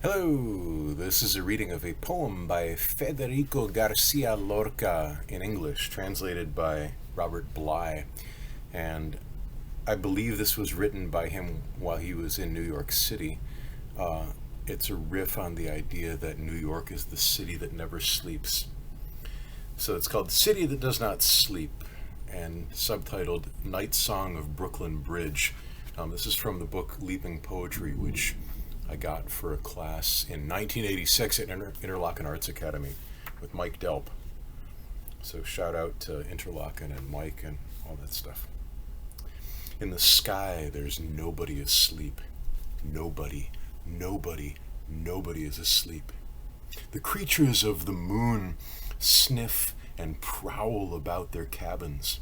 Hello, this is a reading of a poem by Federico Garcia Lorca in English, translated by Robert Bly. And I believe this was written by him while he was in New York City. It's a riff on the idea that New York is the city that never sleeps. So it's called City That Does Not Sleep, and subtitled Night Song of Brooklyn Bridge. This is from the book Leaping Poetry, which I got for a class in 1986 at Interlochen Arts Academy with Mike Delp. So shout out to Interlochen and Mike and all that stuff. In the sky, there's nobody asleep. Nobody is asleep. The creatures of the moon sniff and prowl about their cabins.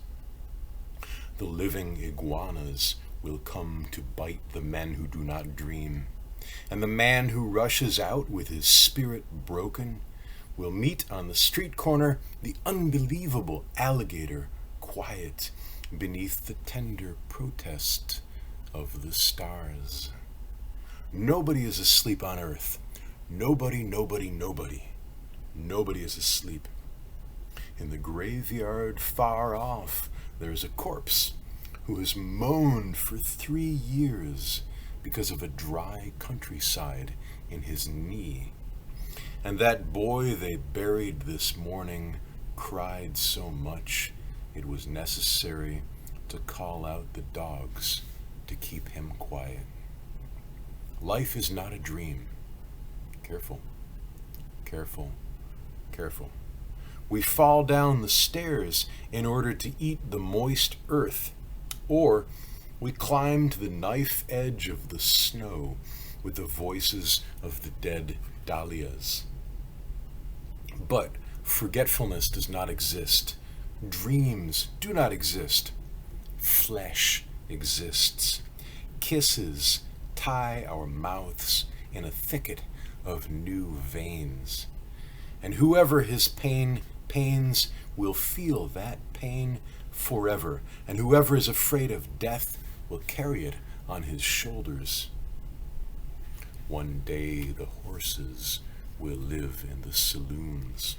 The living iguanas will come to bite the men who do not dream. And the man who rushes out with his spirit broken will meet on the street corner the unbelievable alligator quiet beneath the tender protest of the stars. Nobody is asleep on earth. Nobody is asleep. In the graveyard far off, there's a corpse who has moaned for 3 years because of a dry countryside in his knee. And that boy they buried this morning cried so much it was necessary to call out the dogs to keep him quiet. Life is not a dream. Careful. We fall down the stairs in order to eat the moist earth, or we climb to the knife edge of the snow with the voices of the dead dahlias. But forgetfulness does not exist. Dreams do not exist. Flesh exists. Kisses tie our mouths in a thicket of new veins. And whoever his pain pains will feel that pain forever. And whoever is afraid of death will carry it on his shoulders. One day the horses will live in the saloons,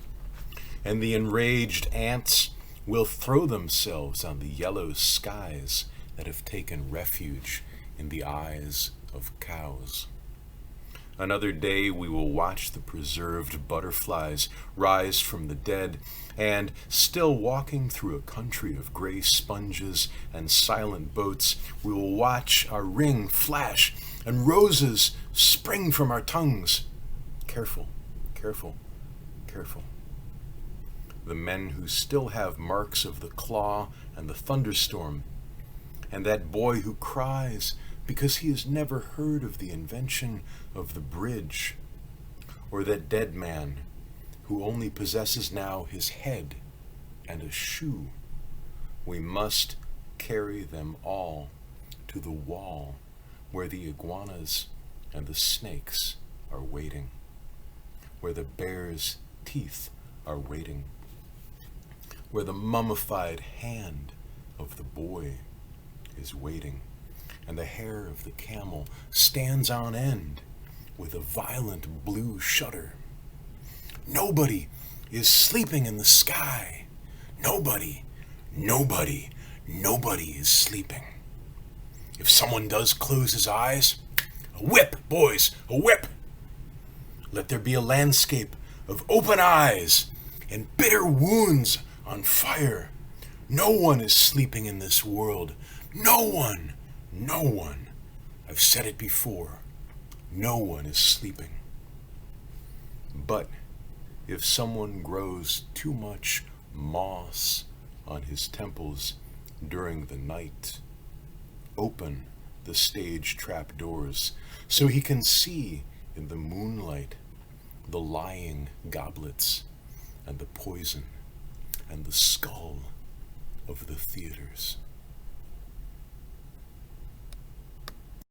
and the enraged ants will throw themselves on the yellow skies that have taken refuge in the eyes of cows. Another day we will watch the preserved butterflies rise from the dead, and still walking through a country of gray sponges and silent boats, we will watch our ring flash and roses spring from our tongues. Careful. The men who still have marks of the claw and the thunderstorm, and that boy who cries because he has never heard of the invention of the bridge, or that dead man who only possesses now his head and a shoe. We must carry them all to the wall where the iguanas and the snakes are waiting, where the bear's teeth are waiting, where the mummified hand of the boy is waiting, and the hair of the camel stands on end with a violent blue shudder. Nobody is sleeping in the sky. Nobody is sleeping. If someone does close his eyes, a whip, boys, a whip. Let there be a landscape of open eyes and bitter wounds on fire. No one is sleeping in this world. No one. I've said it before. No one is sleeping. But if someone grows too much moss on his temples during the night, open the stage trap doors so he can see in the moonlight the lying goblets and the poison and the skull of the theaters.